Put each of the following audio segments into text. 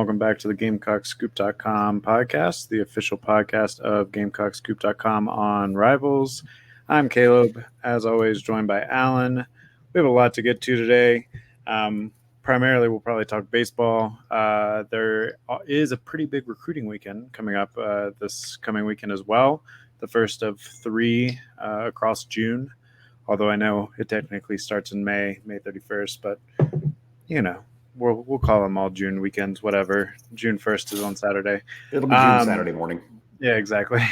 welcome back to the GamecockScoop.com podcast, the official podcast of GamecockScoop.com on Rivals. I'm Caleb, as always, joined by Alan. We have a lot to get to today. Primarily, we'll probably talk baseball. There is a pretty big recruiting weekend coming up this coming weekend as well, the first of three across June, although I know it technically starts in May 31st, but, you know, we'll call them all June weekends, whatever. June 1st is on Saturday. It'll be June Saturday morning. Yeah, exactly.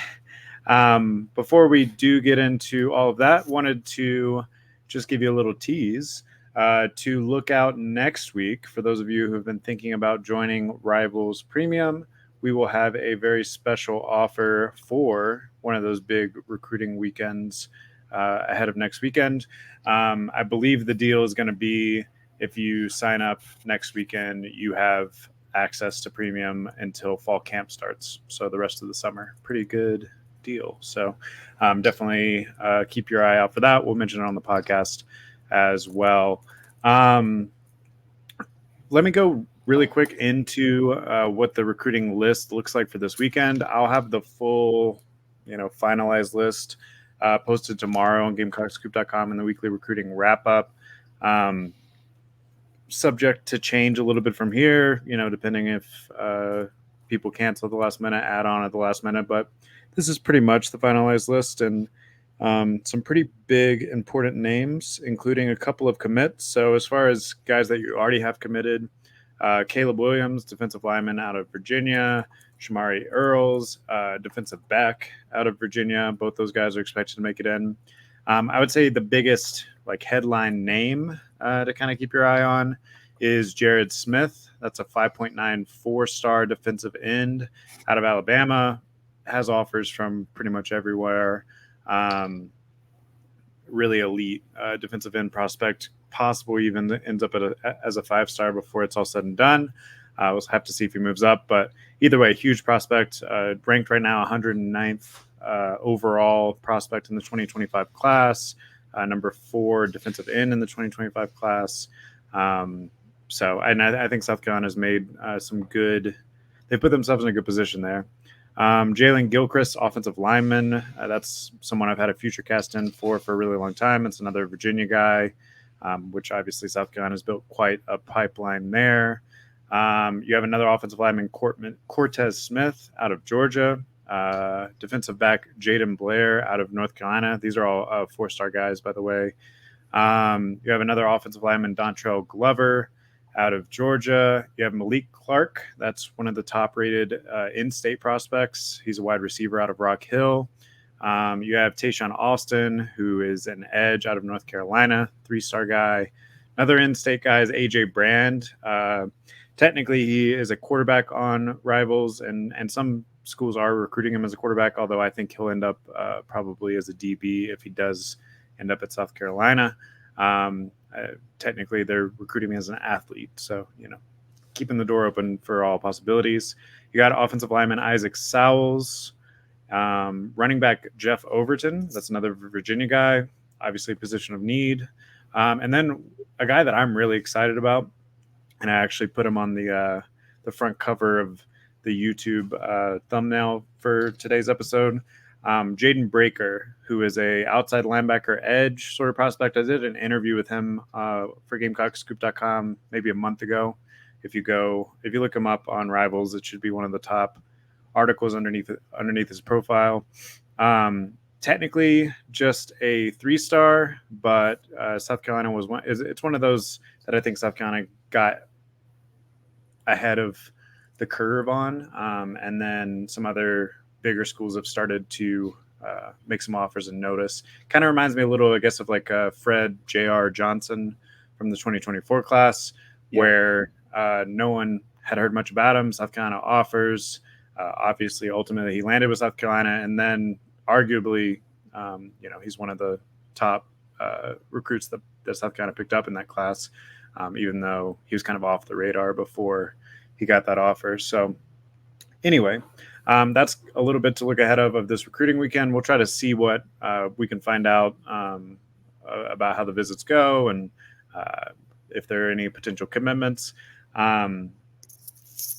Before we do get into all of that, wanted to just give you a little tease to look out next week. For those of you who have been thinking about joining Rivals Premium, we will have a very special offer for one of those big recruiting weekends ahead of next weekend. I believe the deal is going to be, if you sign up next weekend, you have access to premium until fall camp starts. So the rest of the summer, pretty good deal. So definitely keep your eye out for that. We'll mention it on the podcast as well. Let me go really quick into what the recruiting list looks like for this weekend. I'll have the full, finalized list posted tomorrow on GamecockScoop.com in the weekly recruiting wrap up. Subject to change a little bit from here, depending if people cancel at the last minute, add on at the last minute. But this is pretty much the finalized list, and some pretty big, important names, including a couple of commits. So as far as guys that you already have committed, Caleb Williams, defensive lineman out of Virginia, Shamari Earls, defensive back out of Virginia. Both those guys are expected to make it in. I would say the biggest headline name to kind of keep your eye on is Jared Smith. That's a 5.94 star defensive end out of Alabama. Has offers from pretty much everywhere. Really elite defensive end prospect. Possible even ends up as a 5-star before it's all said and done. We'll have to see if he moves up. But either way, huge prospect. Ranked right now 109th overall prospect in the 2025 class. Number 4 defensive end in the 2025 class. I think South Carolina's made some good. They put themselves in a good position there. Jalen Gilchrist, offensive lineman. That's someone I've had a future cast in for a really long time. It's another Virginia guy, which obviously South Carolina's built quite a pipeline there. You have another offensive lineman, Cortez Smith, out of Georgia. Defensive back Jaden Blair out of North Carolina. These are all 4-star guys, by the way. You have another offensive lineman, Dontrell Glover, out of Georgia. You have Malik Clark. That's one of the top-rated in-state prospects. He's a wide receiver out of Rock Hill. You have Tayshawn Austin, who is an edge out of North Carolina, 3-star guy. Another in-state guy is A.J. Brand. Technically, he is a quarterback on Rivals, and some schools are recruiting him as a quarterback, although I think he'll end up probably as a DB if he does end up at South Carolina. Technically, they're recruiting him as an athlete, so, keeping the door open for all possibilities. You got offensive lineman Isaac Sowles, running back Jeff Overton. That's another Virginia guy, obviously position of need. And then a guy that I'm really excited about, and I actually put him on the front cover of the YouTube thumbnail for today's episode. Jaden Breaker, who is a outside linebacker edge sort of prospect. I did an interview with him for GamecockScoop.com maybe a month ago. If you look him up on Rivals, it should be one of the top articles underneath his profile. Technically just a 3-star, but South Carolina was one. It's one of those that I think South Carolina got ahead of the curve on, and then some other bigger schools have started to make some offers and notice. Kind of reminds me a little, I guess, of Fred J.R. Johnson from the 2024 class, where no one had heard much about him. South Carolina offers. Obviously, ultimately, he landed with South Carolina, and then arguably, he's one of the top recruits that South Carolina picked up in that class, even though he was kind of off the radar before he got that offer. So anyway, that's a little bit to look ahead of this recruiting weekend. We'll try to see what we can find out about how the visits go and if there are any potential commitments.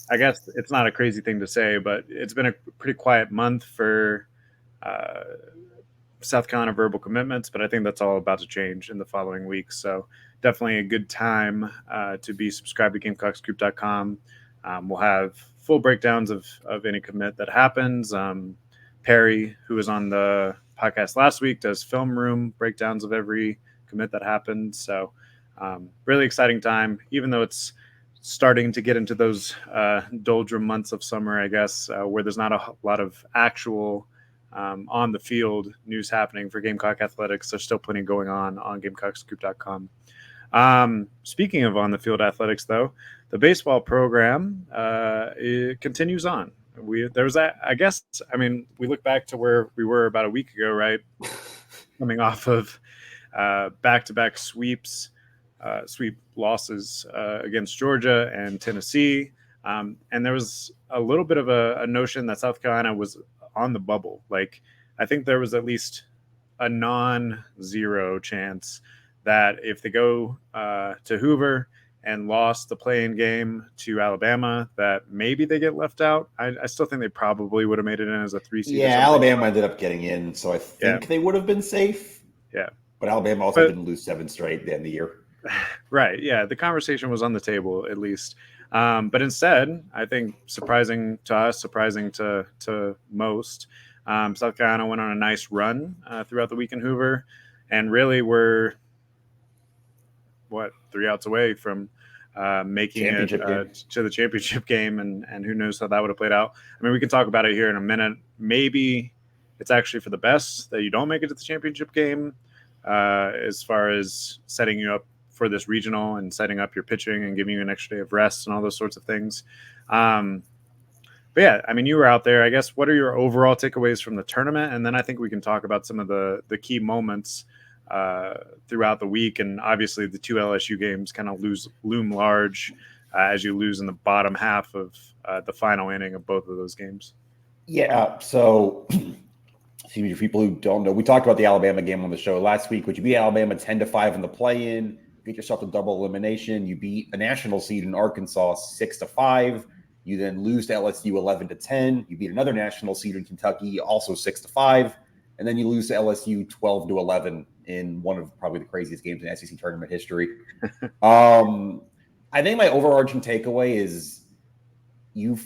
I guess it's not a crazy thing to say, but it's been a pretty quiet month for uh, South Carolina verbal commitments, but I think that's all about to change in the following weeks. So definitely a good time to be subscribed to GamecocksGroup.com. We'll have full breakdowns of any commit that happens. Perry, who was on the podcast last week, does film room breakdowns of every commit that happens. So really exciting time, even though it's starting to get into those doldrum months of summer, I guess, where there's not a lot of actual on the field news happening for Gamecock athletics. There's still plenty going on GamecocksGroup.com. Speaking of on the field athletics, though, the baseball program it continues on. There was that, I guess. I mean, we look back to where we were about a week ago, right? Coming off of back-to-back sweep losses against Georgia and Tennessee. And there was a little bit of a notion that South Carolina was on the bubble. Like, I think there was at least a non-zero chance that if they go to Hoover and lost the play-in game to Alabama, that maybe they get left out. I still think they probably would have made it in as a 3 seed. Yeah, Alabama ended up getting in, so I think they would have been safe. Yeah. But Alabama also didn't lose 7 straight at the end of the year. Right. Yeah. The conversation was on the table, at least. But instead, I think surprising to us, surprising to most, South Carolina went on a nice run throughout the week in Hoover, and really were 3 outs away from making it to the championship game, and who knows how that would have played out. I mean, we can talk about it here in a minute. Maybe it's actually for the best that you don't make it to the championship game, as far as setting you up for this regional and setting up your pitching and giving you an extra day of rest and all those sorts of things. But yeah, I mean, you were out there. I guess, what are your overall takeaways from the tournament? And then I think we can talk about some of the key moments throughout the week. And obviously the 2 LSU games kind of loom large as you lose in the bottom half of the final inning of both of those games. Yeah, so for people who don't know, we talked about the Alabama game on the show last week. Would you beat Alabama 10-5 in the play-in, get yourself a double elimination? You beat a national seed in Arkansas 6-5. You then lose to LSU 11-10. You beat another national seed in Kentucky, also 6-5, and then you lose to LSU 12-11 in one of probably the craziest games in SEC tournament history. I think my overarching takeaway is you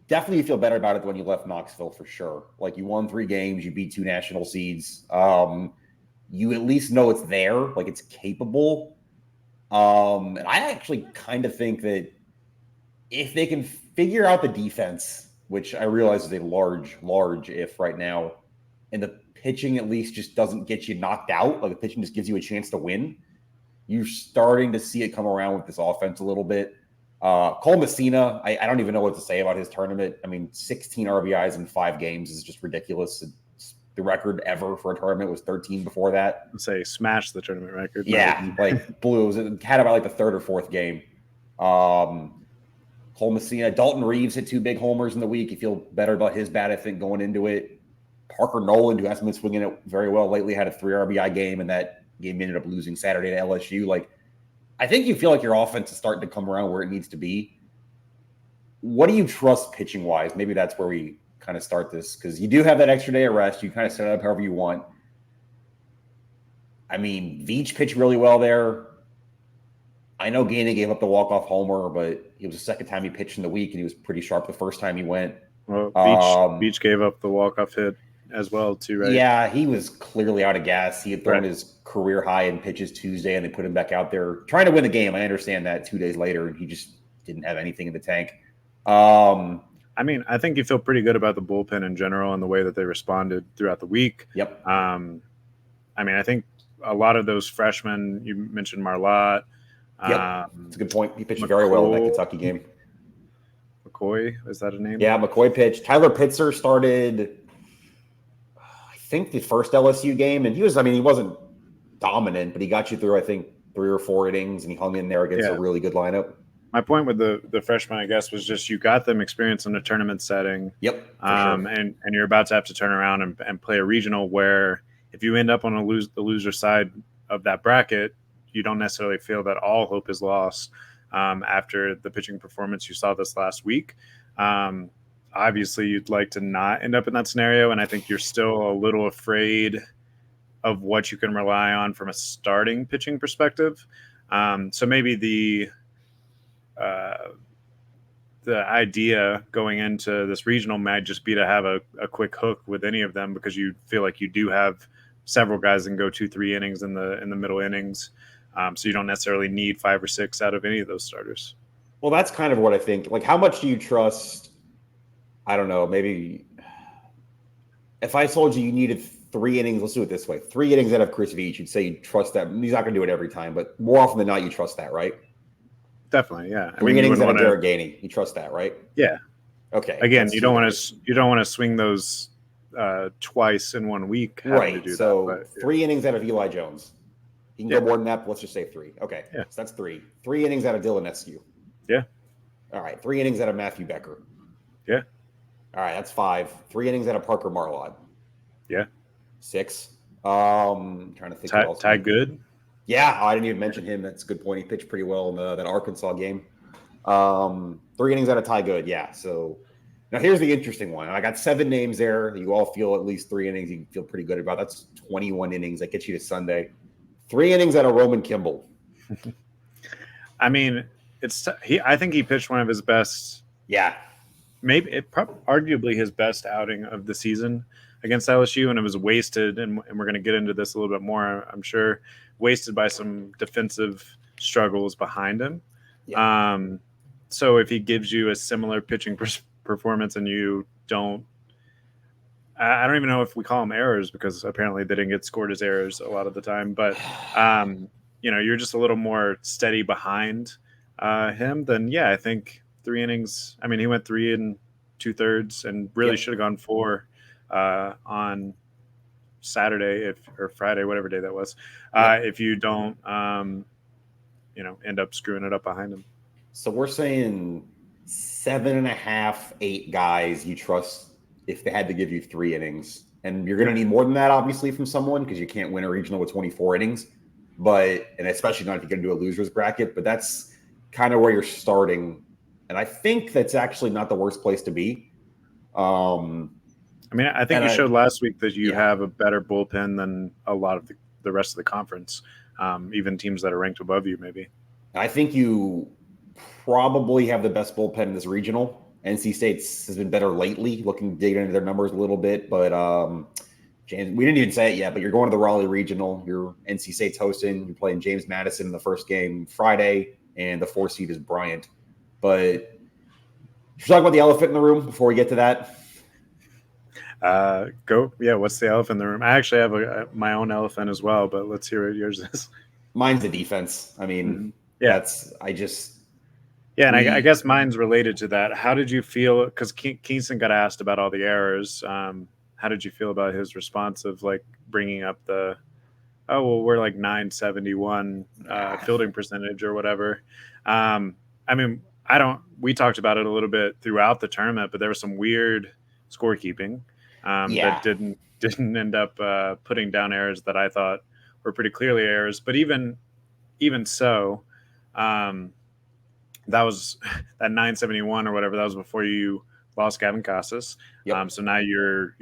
definitely feel better about it when you left Knoxville, for sure. Like, you won 3 games, you beat 2 national seeds. You at least know it's there, like it's capable. And I actually kind of think that if they can figure out the defense, which I realize is a large if right now, and the pitching at least just doesn't get you knocked out, like the pitching just gives you a chance to win, you're starting to see it come around with this offense a little bit. Cole Messina, I don't even know what to say about his tournament. I mean, 16 RBIs in 5 games is just ridiculous. The record ever for a tournament was 13 before that. Say smashed the tournament record. Yeah, like blew. It had about like the 3rd or 4th game. Cole Messina, Dalton Reeves hit 2 big homers in the week. You feel better about his bat, I think, going into it. Parker Noland, who hasn't been swinging it very well lately, had a 3 RBI game, and that game ended up losing Saturday to LSU. Like, I think you feel like your offense is starting to come around where it needs to be. What do you trust pitching-wise? Maybe that's where we kind of start this, because you do have that extra day of rest. You kind of set it up however you want. I mean, Veach pitched really well there. I know Gainey gave up the walk-off homer, but it was the second time he pitched in the week, and he was pretty sharp the first time he went. Well, Veach gave up the walk-off hit as well, too, right? Yeah, he was clearly out of gas. He had thrown his career high in pitches Tuesday, and they put him back out there trying to win the game. I understand that 2 days later, and he just didn't have anything in the tank. I mean, I think you feel pretty good about the bullpen in general and the way that they responded throughout the week. Yep. I mean, I think a lot of those freshmen, you mentioned Marlott. Yep, that's a good point. He pitched very well in that Kentucky game. McCoy, is that a name? Yeah, McCoy pitched. Tyler Pitzer started, I think, the first LSU game, and he wasn't dominant, but he got you through, I think, 3 or 4 innings, and he hung in there against a really good lineup. My point with the freshmen, I guess, was just you got them experience in a tournament setting. Yep. Sure. And you're about to have to turn around and play a regional where if you end up on the loser side of that bracket, you don't necessarily feel that all hope is lost. after the pitching performance you saw this last week. Obviously, you'd like to not end up in that scenario, and I think you're still a little afraid of what you can rely on from a starting pitching perspective. So maybe uh, the idea going into this regional might just be to have a quick hook with any of them, because you feel like you do have several guys that can go 2-3 innings in the middle innings. So you don't necessarily need 5 or 6 out of any of those starters. Well, that's kind of what I think. Like, how much do you trust? I don't know. Maybe if I told you needed 3 innings, let's do it this way: 3 innings out of Chris Veach, you'd say you trust that. He's not going to do it every time, but more often than not, you trust that, right? Definitely, yeah. 3 innings out of Derek Gainey, you trust that, right? Yeah. Okay. Again, you don't want to swing those twice in 1 week. Right. To do so that, but, 3 innings out of Eli Jones. You can go more than that, but let's just say 3. Okay. Yeah. So that's 3. 3 innings out of Dylan Eskew. Yeah. All right. 3 innings out of Matthew Becker. Yeah. All right. That's 5. 3 innings out of Parker Marlott. Yeah. 6. Trying to think. Ty Good. Yeah, I didn't even mention him. That's a good point. He pitched pretty well in that Arkansas game. 3 innings out of Ty Good. Yeah. So now here's the interesting one. I got 7 names there. You all feel at least 3 innings you feel pretty good about. That's 21 innings. That gets you to Sunday. 3 innings out of Roman Kimball. I mean, I think he pitched one of his best. Yeah. Maybe arguably his best outing of the season against LSU, and it was wasted. And we're going to get into this a little bit more, I'm sure. Wasted by some defensive struggles behind him. Yeah. So if he gives you a similar pitching performance and you don't, I don't even know if we call them errors, because apparently they didn't get scored as errors a lot of the time. But, you're just a little more steady behind him, then, yeah, I think 3 innings. I mean, he went 3 2/3 and really should have gone 4 on Saturday or Friday, whatever day that was. If you don't, end up screwing it up behind him. So we're saying 7.5, 8 guys you trust if they had to give you 3 innings. And you're going to need more than that, obviously, from someone, because you can't win a regional with 24 innings. And especially not if you're going to do a loser's bracket. But that's kind of where you're starting. And I think that's actually not the worst place to be. I think you showed last week that you have a better bullpen than a lot of the rest of the conference, even teams that are ranked above you, maybe. I think you probably have the best bullpen in this regional. NC State's has been better lately, digging into their numbers a little bit. But James, we didn't even say it yet, but you're going to the Raleigh Regional. You're NC State's hosting. You're playing James Madison in the first game Friday, and the 4 seed is Bryant. But should we talk about the elephant in the room before we get to that? Go. Yeah, what's the elephant in the room? I actually have my own elephant as well, but let's hear what yours is. Mine's the defense. I mean, and I guess mine's related to that. How did you feel? Because Kingston got asked about all the errors. How did you feel about his response of bringing up we're like 971 fielding percentage or whatever? We talked about it a little bit throughout the tournament, but there was some weird scorekeeping that didn't end up putting down errors that I thought were pretty clearly errors. But even so, that was that 971 or whatever. That was before you lost Gavin Casas. Yep. So now you're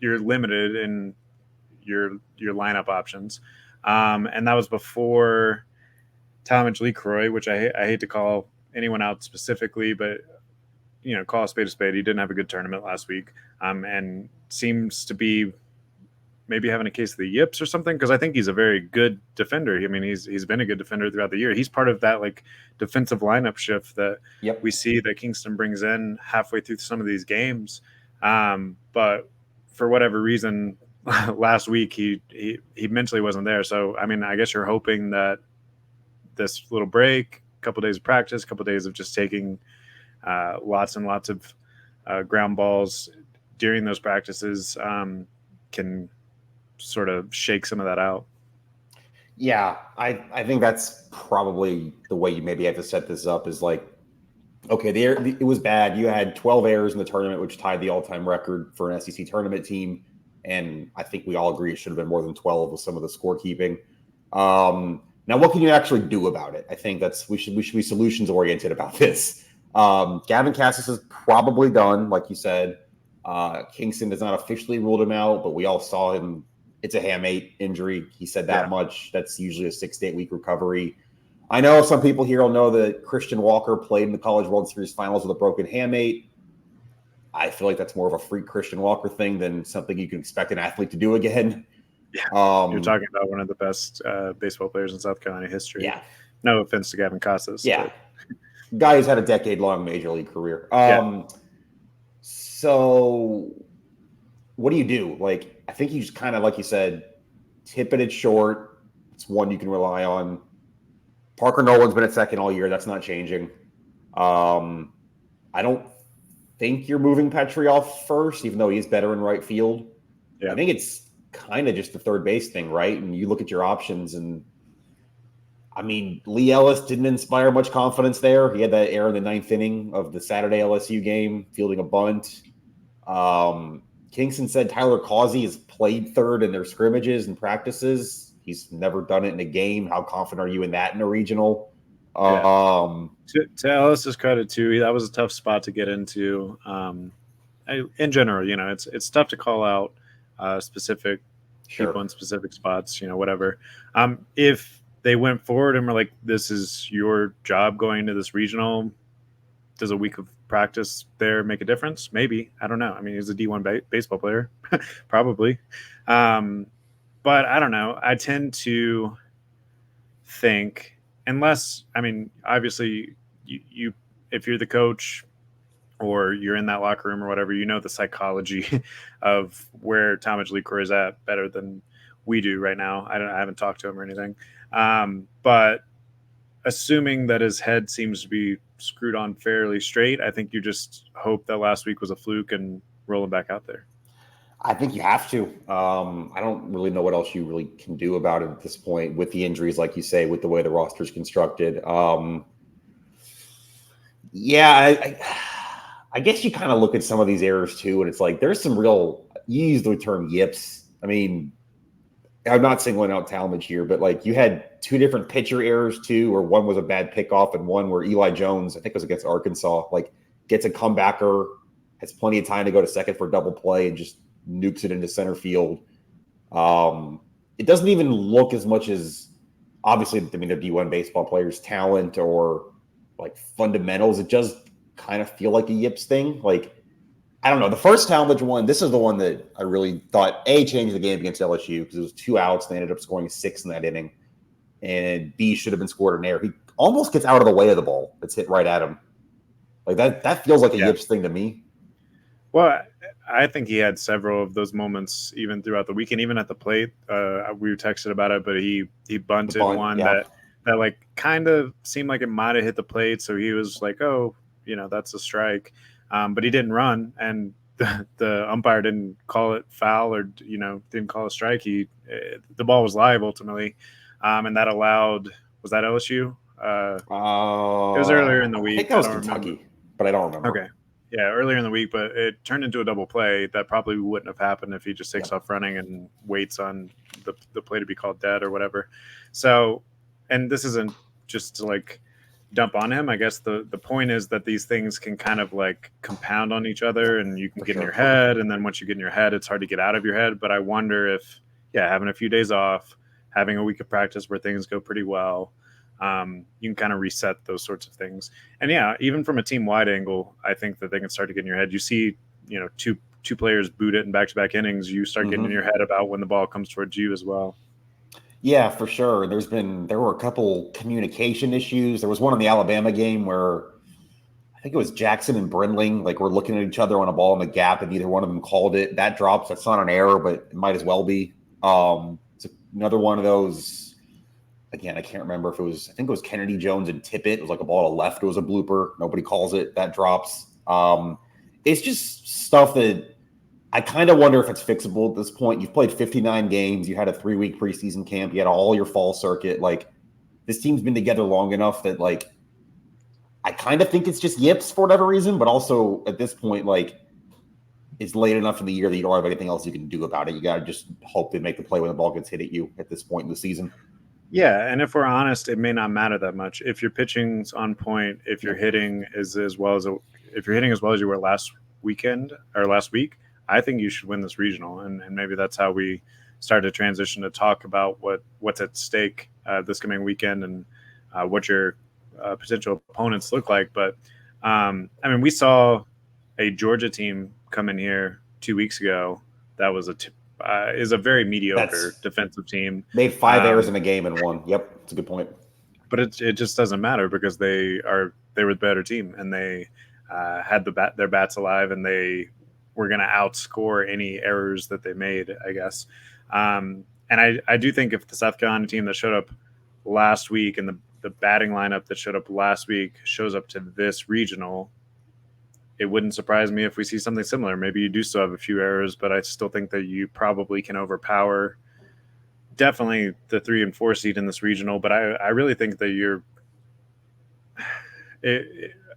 limited in your lineup options, and that was before Talmadge LeCroy, which I hate to call anyone out specifically, but call a spade a spade. He didn't have a good tournament last week, and seems to be maybe having a case of the yips or something, because I think he's a very good defender. I mean, he's been a good defender throughout the year. He's part of that defensive lineup shift that we see that Kingston brings in halfway through some of these games. But for whatever reason, last week he mentally wasn't there. So I guess you're hoping that this little break, a couple of days of practice, a couple of days of just taking lots and lots of ground balls during those practices can sort of shake some of that out. Yeah, I think that's probably the way you maybe have to set this up is it was bad. You had 12 errors in the tournament, which tied the all-time record for an SEC tournament team. And I think we all agree it should have been more than 12 with some of the scorekeeping. Now, what can you actually do about it? I think we should be solutions oriented about this. Gavin Cassis is probably done, like you said. Kingston has not officially ruled him out, but we all saw him. It's a hamate injury. He said that much. That's usually a 6 to 8 week recovery. I know some people here will know that Christian Walker played in the College World Series finals with a broken hamate. I feel like that's more of a freak Christian Walker thing than something you can expect an athlete to do again. Yeah, you're talking about one of the best baseball players in South Carolina history. Yeah. No offense to Gavin Casas. Yeah. Guy who's had a decade-long major league career. So what do you do? Like, I think you just kind of, like you said, tip it at short. It's one you can rely on. Parker Nolan's been at second all year. That's not changing. I don't think you're moving Petrie off first, even though he's better in right field. Yeah. I think it's kind of just the third base thing, right? And you look at your options, and I mean, Lee Ellis didn't inspire much confidence there. He had that error in the 9th inning of the Saturday LSU game, fielding a bunt. Kingston said Tyler Causey has played third in their scrimmages and practices. He's never done it in a game. How confident are you in that in a regional? To Ellis's credit too, that was a tough spot to get into. In general, it's tough to call out specific people in specific spots, whatever. If they went forward and were like, this is your job going into this regional, does a week of practice there make a difference? Maybe. I don't know. I mean, he's a D1 baseball player, probably. But I don't know. I tend to think, unless, I mean, obviously, you if you're the coach or you're in that locker room or whatever, the psychology of where Talmadge Lecor is at better than we do right now. I haven't talked to him or anything. But assuming that his head seems to be screwed on fairly straight, I think you just hope that last week was a fluke and roll him back out there. I think you have to. I don't really know what else you really can do about it at this point with the injuries, like you say, with the way the roster is constructed. I guess you kind of look at some of these errors too, and it's like there's some real. You use the term yips. I mean, I'm not singling out Talmadge here, but like you had 2 different pitcher errors too, where one was a bad pickoff and one where Eli Jones, I think it was against Arkansas, like gets a comebacker, has plenty of time to go to second for a double play and just nukes it into center field. It doesn't even look as much as, obviously, I mean, they're D1 baseball players' talent or like fundamentals. It just kind of feel like a yips thing. Like, I don't know. The first Talmadge one, this is the one that I really thought, A, changed the game against LSU because it was 2 outs. They ended up scoring 6 in that inning. And B, should have been scored in air. He almost gets out of the way of the ball that's hit right at him. Like, that feels like a yips thing to me. Well, I think he had several of those moments even throughout the weekend, even at the plate. We texted about it, but he bunted one that like kind of seemed like it might have hit the plate. So he was like, oh, that's a strike. But he didn't run, and the umpire didn't call it foul or didn't call a strike. The ball was live ultimately, and that allowed. Was that LSU? It was earlier in the week. I think that was Kentucky, but I don't remember. Okay, yeah, earlier in the week, but it turned into a double play that probably wouldn't have happened if he just takes off running and waits on the play to be called dead or whatever. So, and this isn't just to like dump on him. I guess the point is that these things can kind of like compound on each other, and you can get in your head, and then once you get in your head, it's hard to get out of your head. But I wonder if having a few days off, having a week of practice where things go pretty well, you can kind of reset those sorts of things. And even from a team-wide angle, I think that they can start to get in your head. You see, two players boot it in back-to-back innings, you start getting in your head about when the ball comes towards you as well. Yeah, for sure. There were a couple communication issues. There was one in the Alabama game where I think it was Jackson and Brindling, like were looking at each other on a ball in the gap, and neither one of them called it. That drops. That's not an error, but it might as well be. It's another one of those. Again, I can't remember if it was. I think it was Kennedy Jones and Tippett. It was like a ball to left. It was a blooper. Nobody calls it. That drops. It's just stuff that I kind of wonder if it's fixable at this point. You've played 59 games. You had a 3-week preseason camp. You had all your fall circuit. Like, this team's been together long enough that, like, I kind of think it's just yips for whatever reason. But also, at this point, like, it's late enough in the year that you don't have anything else you can do about it. You got to just hope they make the play when the ball gets hit at you at this point in the season. Yeah, and if we're honest, it may not matter that much if your pitching's on point, if your Yep. hitting is as well as if you're hitting as well as you were last weekend or last week. I think you should win this regional, and maybe that's how we start to transition to talk about what's at stake this coming weekend and what your potential opponents look like. But I mean, we saw a Georgia team come in here 2 weeks ago that was is a very mediocre That's defensive team. made 5 errors Um, in a game and won. Yep, it's a good point. but it just doesn't matter because they were the better team and they had their bats alive and they were going to outscore any errors that they made, I guess. And I do think if the South Carolina team that showed up last week and the batting lineup that showed up last week shows up to this regional, it wouldn't surprise me if we see something similar. Maybe you do still have a few errors, but I still think that you probably can overpower definitely the 3 and 4 seed in this regional. But I really think that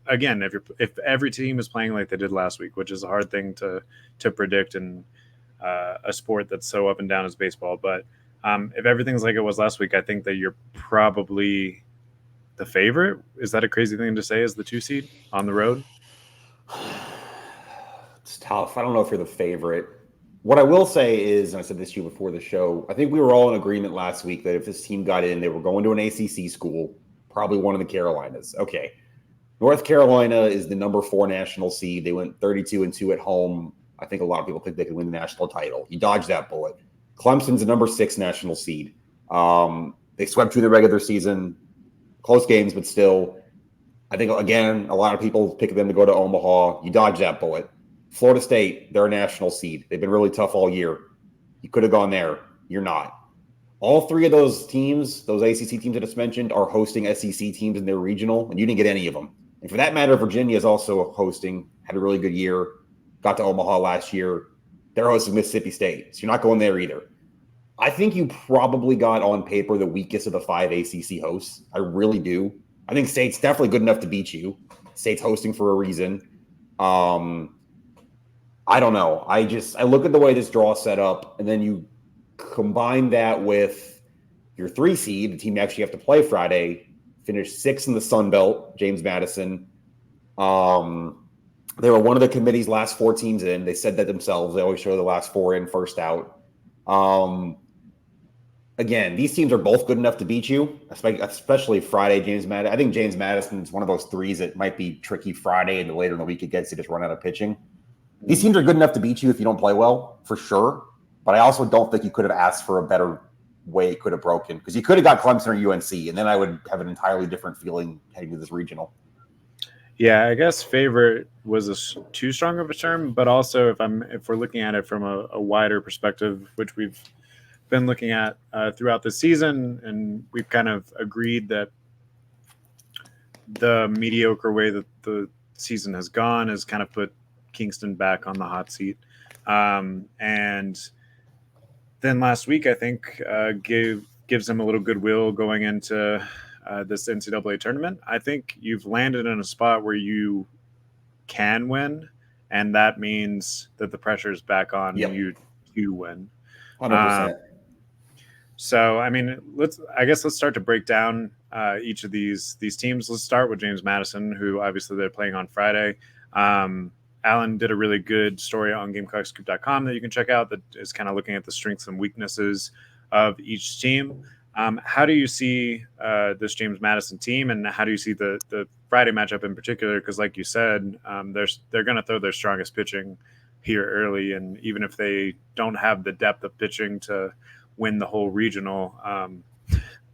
again, if every team is playing like they did last week, which is a hard thing to predict in a sport that's so up and down as baseball, but if everything's like it was last week, I think that you're probably the favorite. Is that a crazy thing to say as the 2 seed on the road? It's tough. I don't know if you're the favorite. What I will say is, and I said this to you before the show, I think we were all in agreement last week that if this team got in, they were going to an ACC school, probably one of the Carolinas. Okay. North Carolina is the number 4 national seed. They went 32-2 at home. I think a lot of people think they could win the national title. You dodged that bullet. Clemson's the number 6 national seed. They swept through the regular season, close games, but still. I think, again, a lot of people pick them to go to Omaha. You dodge that bullet. Florida State, they're a national seed. They've been really tough all year. You could have gone there. You're not. All 3 of those teams, those ACC teams that I just mentioned, are hosting SEC teams in their regional, and you didn't get any of them. And for that matter, Virginia is also hosting, had a really good year, got to Omaha last year. They're hosting Mississippi State, so you're not going there either. I think you probably got on paper the weakest of the 5 ACC hosts. I really do. I think State's definitely good enough to beat you. State's hosting for a reason. I don't know. I look at the way this draw set up, and then you combine that with your 3 seed, the team you actually have to play Friday, finished 6th in the Sun Belt, James Madison. They were one of the committee's last 4 teams in. They said that themselves. They always show the last 4 in, first out. Again, these teams are both good enough to beat you, especially Friday, James Madison. I think James Madison is one of those 3s that might be tricky Friday, and the later in the week it gets, to just run out of pitching. These teams are good enough to beat you if you don't play well, for sure. But I also don't think you could have asked for a better way it could have broken, because you could have got Clemson or UNC, and then I would have an entirely different feeling heading to this regional. Yeah, I guess favorite was too strong of a term, but also if we're looking at it from a wider perspective, which we've been looking at throughout the season, and we've kind of agreed that the mediocre way that the season has gone has kind of put Kingston back on the hot seat. And then last week, I think, gives them a little goodwill going into this NCAA tournament. I think you've landed in a spot where you can win, and that means that the pressure is back on you to win. 100%. So, I mean, let's start to break down each of these teams. Let's start with James Madison, who obviously they're playing on Friday. Alan did a really good story on gamecockscoop.com that you can check out that is kind of looking at the strengths and weaknesses of each team. How do you see this James Madison team, and how do you see the Friday matchup in particular? Because, like you said, they're going to throw their strongest pitching here early, and even if they don't have the depth of pitching to win the whole regional,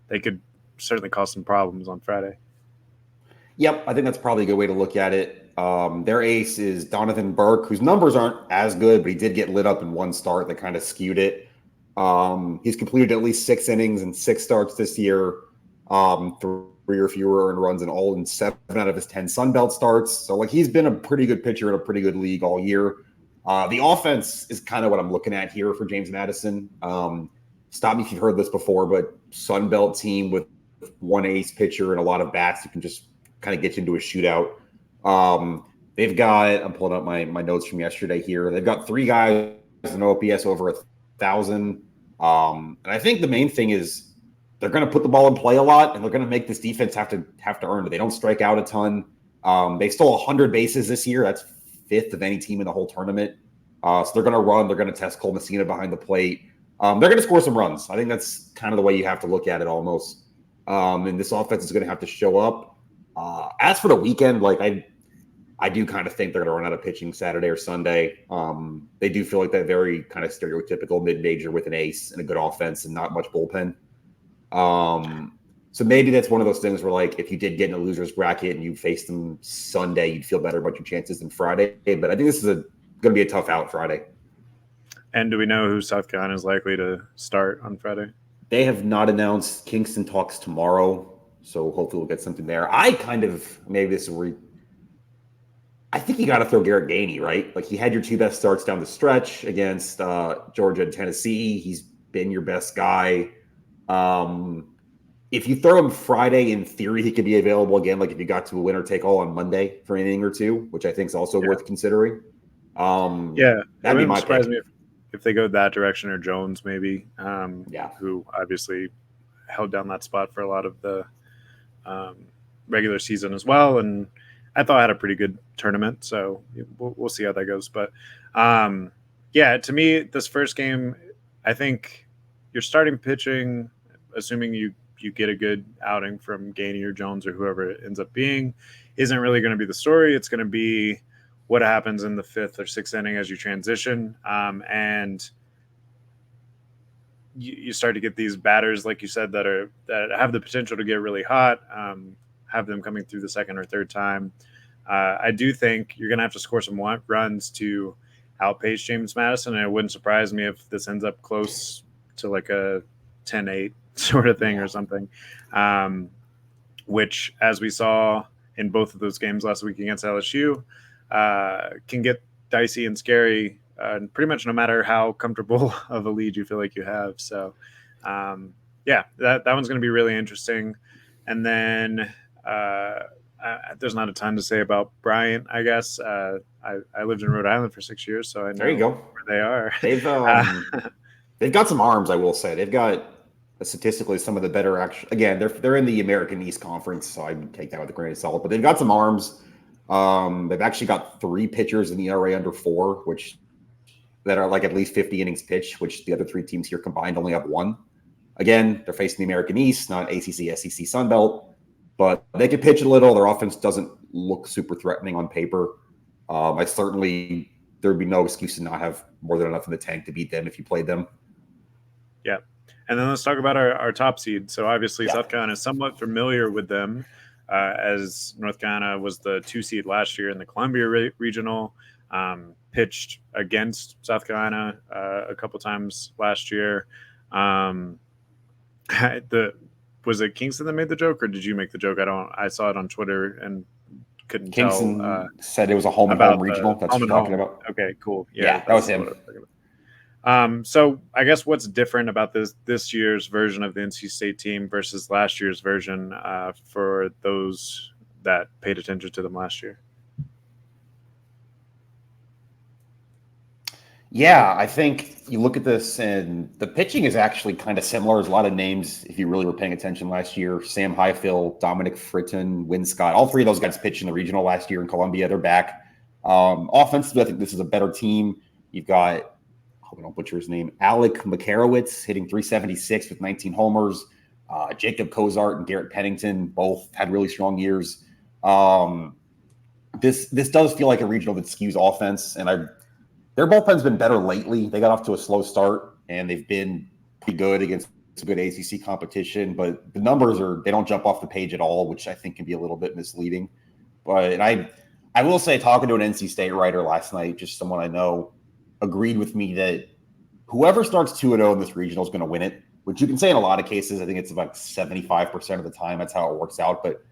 they could certainly cause some problems on Friday. Yep, I think that's probably a good way to look at it. Their ace is Donovan Burke, whose numbers aren't as good, but he did get lit up in one start that kind of skewed it. He's completed at least 6 innings and 6 starts this year, 3 or fewer earned runs in 7 out of his 10 Sun Belt starts. So, he's been a pretty good pitcher in a pretty good league all year. The offense is kind of what I'm looking at here for James Madison. Stop me if you've heard this before, but Sun Belt team with 1 ace pitcher and a lot of bats that can just kind of get you into a shootout. They've got, I'm pulling up my notes from yesterday here. They've got 3 guys in OPS over 1,000. And I think the main thing is they're going to put the ball in play a lot, and they're going to make this defense have to earn it. They don't strike out a ton. They stole 100 bases this year. That's 5th of any team in the whole tournament. So they're going to run. They're going to test Cole Messina behind the plate. They're going to score some runs. I think that's kind of the way you have to look at it almost. And this offense is going to have to show up. As for the weekend, like I do kind of think they're going to run out of pitching Saturday or Sunday. They do feel like that very kind of stereotypical mid-major with an ace and a good offense and not much bullpen. So maybe that's one of those things where, like, if you did get in a loser's bracket and you faced them Sunday, you'd feel better about your chances than Friday. But I think this is going to be a tough out Friday. And do we know who South Carolina is likely to start on Friday? They have not announced. Kingston talks tomorrow, so hopefully we'll get something there. Maybe this is where I think you got to throw Garrett Gainey, right? Like, he had your 2 best starts down the stretch against Georgia and Tennessee. He's been your best guy. If you throw him Friday, in theory, he could be available again. Like, if you got to a winner take all on Monday for an inning or two, which I think is also worth considering. That'd be my surprise pick. me if they go that direction, or Jones maybe. Who obviously held down that spot for a lot of the regular season as well, and I thought had a pretty good tournament. So we'll see how that goes. But to me, this first game, I think you're starting pitching, assuming you get a good outing from Gainey or Jones or whoever it ends up being, isn't really going to be the story. It's going to be what happens in the 5th or 6th inning as you transition. And you start to get these batters, like you said, that have the potential to get really hot, have them coming through the 2nd or 3rd time. I do think you're going to have to score some runs to outpace James Madison, and it wouldn't surprise me if this ends up close to like a 10-8 sort of thing or something, which, as we saw in both of those games last week against LSU, can get dicey and scary pretty much no matter how comfortable of a lead you feel like you have. So, that one's going to be really interesting. And then there's not a ton to say about Bryant, I guess. I lived in Rhode Island for 6 years, so I know there you go. where they are. They've got some arms, I will say. They've got statistically some of the better action. Again, they're in the American East Conference, so I would take that with a grain of salt. But they've got some arms. They've actually got 3 pitchers in the ERA under 4, that are like at least 50 innings pitched, which the other 3 teams here combined only have 1. Again, they're facing the American East, not ACC, SEC, Sun Belt, but they can pitch a little. Their offense doesn't look super threatening on paper. There'd be no excuse to not have more than enough in the tank to beat them if you played them. Yeah. And then let's talk about our top seed. So obviously South Carolina is somewhat familiar with them, as North Carolina was the 2 seed last year in the Columbia Regional, pitched against South Carolina a couple times last year. Was it Kingston that made the joke, or did you make the joke? I saw it on Twitter and couldn't Kingston tell. Said it was a home and home regional. That's what you're talking about. Okay, cool. Yeah, that was him. So I guess what's different about this year's version of the NC State team versus last year's version, for those that paid attention to them last year? Yeah, I think you look at this and the pitching is actually kind of similar. There's a lot of names, if you really were paying attention last year: Sam Highfill, Dominic Fritton, Win Scott. All 3 of those guys pitched in the regional last year in Columbia. They're back. Offensively, I think this is a better team. You've got, I hope I don't butcher his name, Alec Makarowicz hitting .376 with 19 homers. Jacob Cozart and Garrett Pennington both had really strong years. This does feel like a regional that skews offense, and their bullpen's been better lately. They got off to a slow start, and they've been pretty good against some good ACC competition. But the numbers they don't jump off the page at all, which I think can be a little bit misleading. But I will say, talking to an NC State writer last night, just someone I know, agreed with me that whoever starts 2-0 in this regional is going to win it, which you can say in a lot of cases. I think it's about 75% of the time that's how it works out. But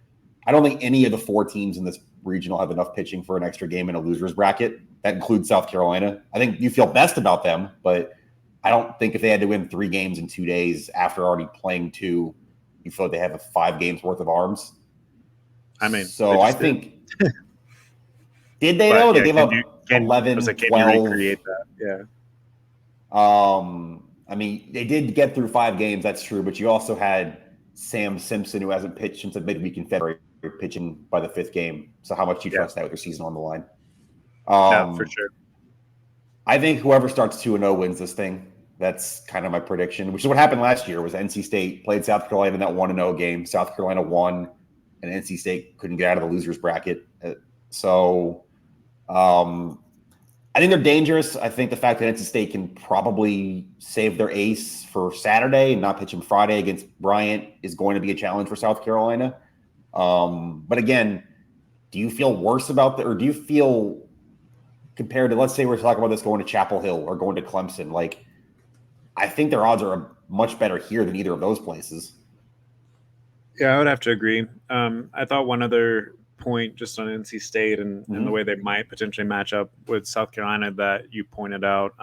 I don't think any of the 4 teams in this regional have enough pitching for an extra game in a loser's bracket. That includes South Carolina. I think you feel best about them, but I don't think if they had to win 3 games in 2 days after already playing 2, you feel like they have 5 games worth of arms. I mean, so I think did they though? They gave up 11, 12. Can you recreate that? Yeah. I mean, they did get through 5 games. That's true, but you also had Sam Simpson, who hasn't pitched since the midweek in February, pitching by the 5th game. So how much do you trust that with your season on the line? No, for sure. I think whoever starts 2-0 wins this thing. That's kind of my prediction, which is what happened last year. Was NC State played South Carolina in that 1-0 game. South Carolina won, and NC State couldn't get out of the losers bracket. So I think they're dangerous. I think the fact that NC State can probably save their ace for Saturday and not pitch him Friday against Bryant is going to be a challenge for South Carolina. But again, do you feel worse about that, or do you feel compared to, let's say we're talking about this going to Chapel Hill or going to Clemson, like I think their odds are much better here than either of those places. Yeah, I would have to agree. I thought one other point just on NC State and the way they might potentially match up with South Carolina that you pointed out.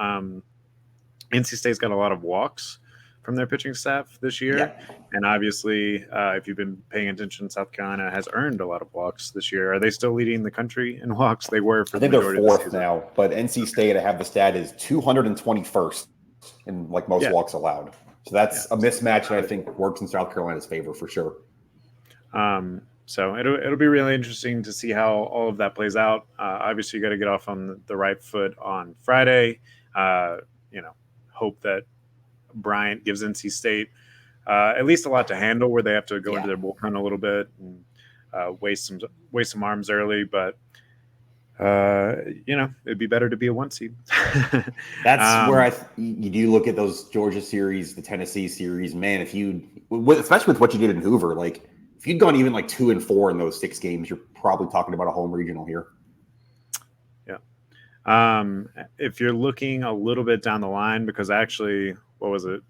NC State's got a lot of walks from their pitching staff this year. Yeah. And obviously, if you've been paying attention, South Carolina has earned a lot of walks this year. Are they still leading the country in walks? They were for I think they're 4th now, but NC State, I have the stat, is 221st in like most walks allowed. So that's a mismatch that I think works in South Carolina's favor for sure. So it'll be really interesting to see how all of that plays out. Obviously, you got to get off on the right foot on Friday. Hope that Bryant gives NC State at least a lot to handle, where they have to go into their bullpen a little bit and waste some arms early. But it'd be better to be a 1 seed. That's where you do look at those Georgia series, the Tennessee series. Man, if you, especially with what you did in Hoover, like if you'd gone even like 2-4 in those 6 games, you're probably talking about a home regional here. If you're looking a little bit down the line, because actually, what was it,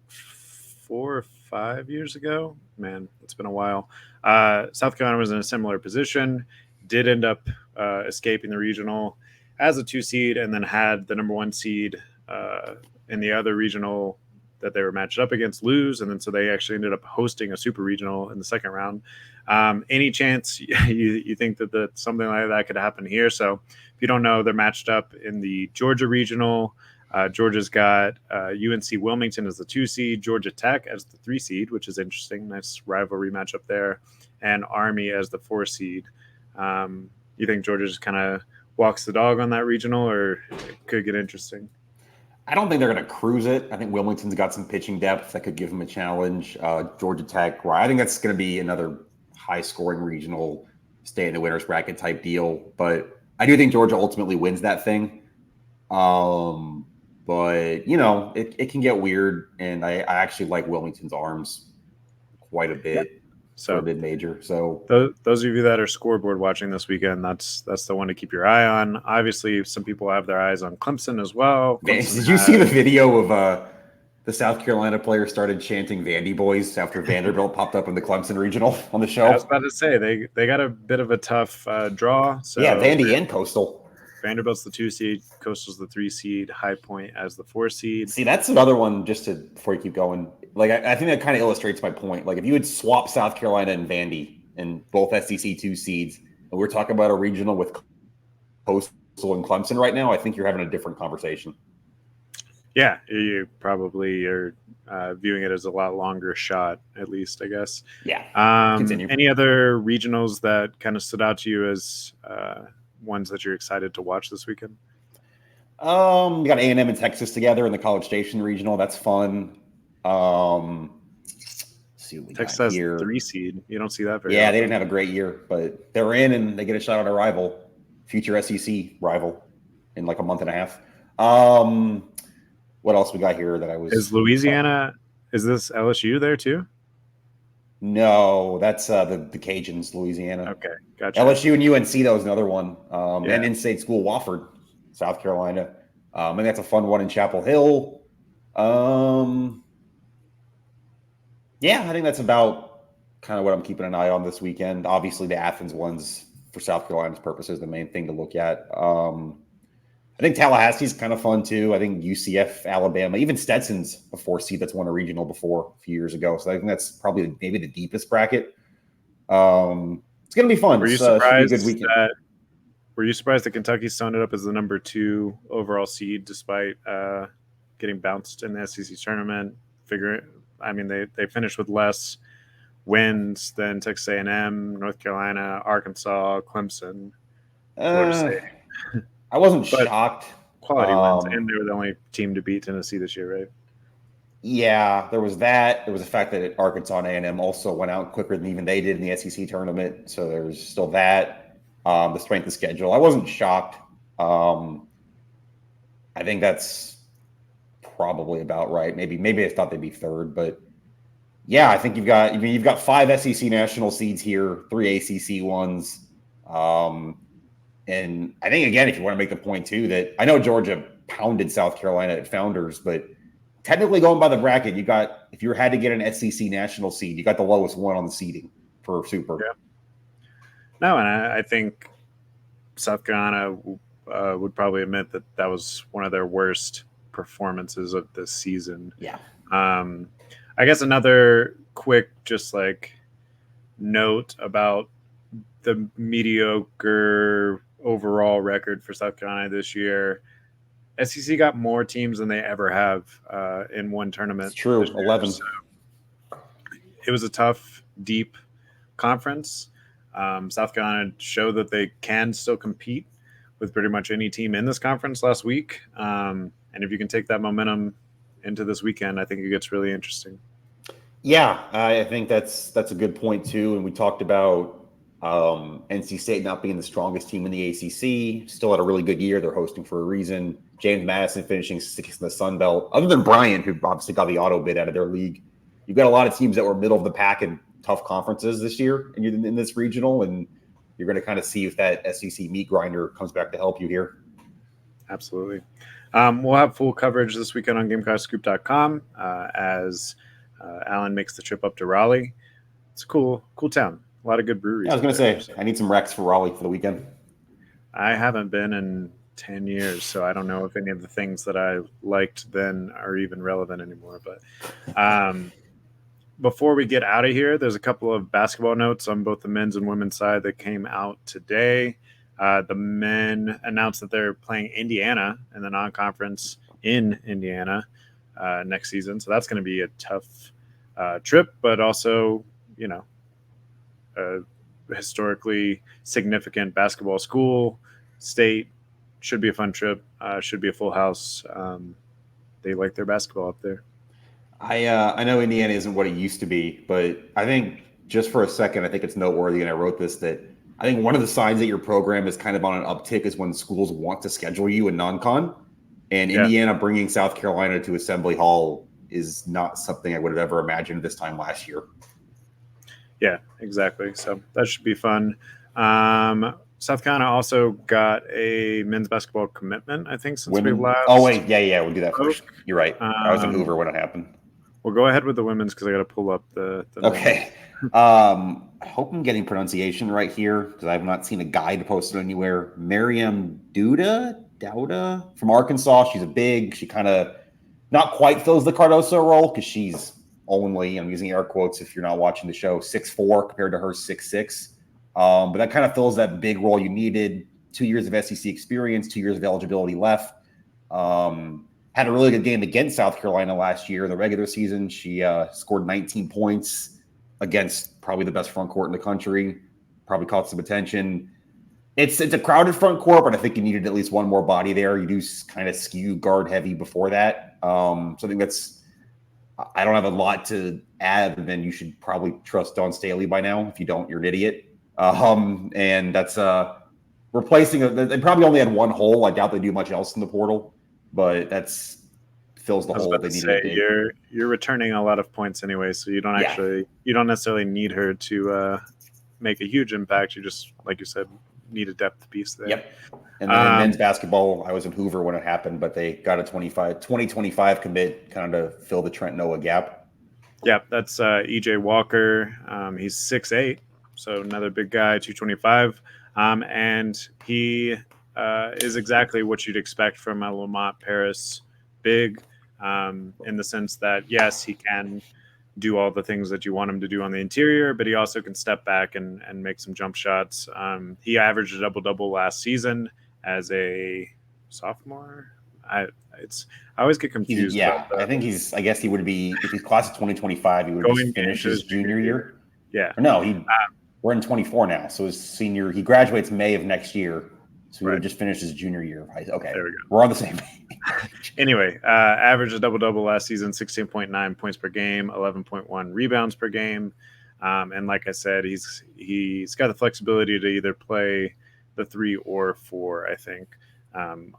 4 or 5 years ago? Man, it's been a while. South Carolina was in a similar position, did end up escaping the regional as a 2 seed, and then had the number 1 seed in the other regional that they were matched up against lose, and then so they actually ended up hosting a super regional in the second round. Any chance you think that something like that could happen here? So if you don't know, they're matched up in the Georgia regional. Georgia's got UNC Wilmington as the 2 seed, Georgia Tech as the 3 seed, which is interesting. Nice rivalry matchup there, and Army as the 4 seed. You think Georgia just kind of walks the dog on that regional, or it could get interesting? I don't think they're going to cruise it. I think Wilmington's got some pitching depth that could give them a challenge. Georgia Tech, where I think that's going to be another high-scoring regional, stay in the winner's bracket type deal. But I do think Georgia ultimately wins that thing. But, it can get weird, and I actually like Wilmington's arms quite a bit. Yeah. So mid-major. So those of you that are scoreboard watching this weekend, that's the one to keep your eye on. Obviously, some people have their eyes on Clemson as well. Did you see the video of the South Carolina player started chanting Vandy boys after Vanderbilt popped up in the Clemson regional on the show? I was about to say they got a bit of a tough draw. So yeah, Vandy and Coastal. Vanderbilt's the 2 seed, Coastal's the 3 seed, High Point as the 4 seed. See, that's another one, before you keep going. Like, I think that kind of illustrates my point. Like, if you would swap South Carolina and Vandy and both SEC 2 seeds, and we're talking about a regional with Coastal and Clemson right now, I think you're having a different conversation. Yeah, you probably are viewing it as a lot longer shot, at least, I guess. Yeah. Continue. Any other regionals that kind of stood out to you as ones that you're excited to watch this weekend? We got A&M and Texas together in the College Station regional. That's fun. See what we Texas got here. Has 3 seed. You don't see that very often. They didn't have a great year, but they're in and they get a shot at a rival, future SEC rival, in like a month and a half. What else we got here that I was? Is Louisiana? Is this LSU there too? No, that's the Cajuns, Louisiana. Okay, gotcha. LSU and UNC, that was another one. And in-state school, Wofford, South Carolina. And that's a fun one in Chapel Hill. Yeah, I think that's about kind of what I'm keeping an eye on this weekend. Obviously, the Athens ones, for South Carolina's purposes, the main thing to look at. I think Tallahassee's kind of fun, too. I think UCF, Alabama, even Stetson's a 4 seed that's won a regional before a few years ago. So I think that's probably maybe the deepest bracket. It's going to be fun. Were you surprised that Kentucky stoned it up as the number 2 overall seed despite getting bounced in the SEC tournament? They finished with less wins than Texas A&M, North Carolina, Arkansas, Clemson, Florida Uh, State. I wasn't But shocked. quality wins, and they were the only team to beat Tennessee this year, right? Yeah, there was that. There was the fact that Arkansas and A&M also went out quicker than even they did in the SEC tournament. So there's still that. The strength of schedule. I wasn't shocked. I think that's probably about right. Maybe I thought they'd be third, but yeah, I think you've got 5 SEC national seeds here, 3 ACC ones. And I think again, if you want to make the point too, that I know Georgia pounded South Carolina at Founders, but technically going by the bracket, you got if you had to get an SEC national seed, you got the lowest one on the seeding for Super. Yeah. No, and I think South Carolina would probably admit that that was one of their worst performances of this season. Yeah. I guess another quick, just like note about the mediocre overall record for South Carolina this year. SEC got more teams than they ever have in one tournament. It's true. 11. So it was a tough, deep conference. South Carolina showed that they can still compete with pretty much any team in this conference last week. And if you can take that momentum into this weekend, I think it gets really interesting. Yeah, I think that's a good point too. And we talked about NC State not being the strongest team in the ACC. Still had a really good year. They're hosting for a reason. James Madison finishing 6th in the Sun Belt. Other than Bryant, who obviously got the auto bid out of their league, you've got a lot of teams that were middle of the pack in tough conferences this year, and you're in this regional, and you're going to kind of see if that SEC meat grinder comes back to help you here. Absolutely. We'll have full coverage this weekend on GamecockScoop.com as Alan makes the trip up to Raleigh. It's a cool town. A lot of good breweries. Yeah, I was going to say, I need some Rex for Raleigh for the weekend. I haven't been in 10 years, so I don't know if any of the things that I liked then are even relevant anymore. But before we get out of here, there's a couple of basketball notes on both the men's and women's side that came out today. The men announced that they're playing Indiana in the non-conference in Indiana next season. So that's going to be a tough trip, but also, you know, a historically significant basketball school, state. Should be a fun trip. Should be a full house. They like their basketball up there. I know Indiana isn't what it used to be, but I think just for a second, I think it's noteworthy, and I wrote this, that I think one of the signs that your program is kind of on an uptick is when schools want to schedule you in non-con. And Indiana bringing South Carolina to Assembly Hall is not something I would have ever imagined this time last year. Yeah, exactly. So that should be fun. South Carolina also got a men's basketball commitment, I think, since we last. Oh, wait. Yeah. We'll do that first. You're right. I was in Hoover when it happened. We'll go ahead with the women's because I got to pull up the okay. I hope I'm getting pronunciation right here because I have not seen a guide posted anywhere. Miriam Dowda from Arkansas. She's a big. She kind of not quite fills the Cardoso role because she's only, I'm using air quotes if you're not watching the show, 6'4" compared to her 6'6". But that kind of fills that big role you needed. 2 years of SEC experience, 2 years of eligibility left. Had a really good game against South Carolina last year in the regular season. She scored 19 points against probably the best front court in the country. Probably caught some attention. It's a crowded front court, but I think you needed at least one more body there. You do kind of skew guard heavy before that. So I think I don't have a lot to add, and then you should probably trust Dawn Staley by now. If you don't, you're an idiot. And that's replacing. They probably only had one hole. I doubt they do much else in the portal, but that's fills the hole they needed. You're returning a lot of points anyway, so you don't necessarily need her to make a huge impact. You just, like you said, need a depth piece there. Yep. And then men's basketball, I was in Hoover when it happened, but they got a 2025 commit kind of to fill the Trent Noah gap. Yeah, that's EJ Walker. He's 6'8", so another big guy, 225. And he is exactly what you'd expect from a Lamont Paris big, in the sense that, yes, he can do all the things that you want him to do on the interior, but he also can step back and make some jump shots. He averaged a double-double last season as a sophomore. I always get confused. I think I guess he would be, if he's class of 2025, he would finish his junior year. Yeah. Or no, we're in 24 now. So he graduates May of next year. So he would have just finished his junior year of high school. Okay. There we go. We're on the same page. Anyway, averaged a double-double last season, 16.9 points per game, 11.1 rebounds per game. And like I said, he's got the flexibility to either play the 3 or 4, I think.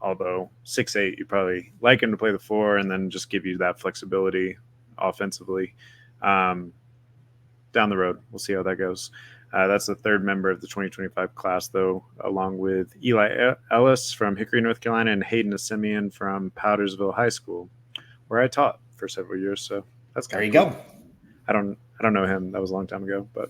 Although 6'8", you probably like him to play the 4 and then just give you that flexibility offensively. Down the road, we'll see how that goes. That's the third member of the 2025 class, though, along with Eli Ellis from Hickory, North Carolina, and Hayden Assemian from Powdersville High School, where I taught for several years. So that's there you cool. go. I don't know him. That was a long time ago. But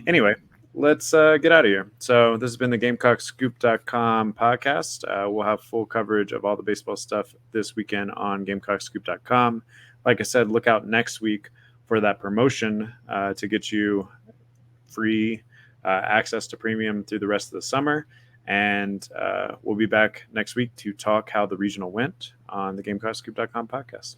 anyway, let's get out of here. So this has been the GamecockScoop.com podcast. We'll have full coverage of all the baseball stuff this weekend on GamecockScoop.com. Like I said, look out next week for that promotion to get you free access to premium through the rest of the summer. And we'll be back next week to talk how the regional went on the GamecockScoop.com podcast.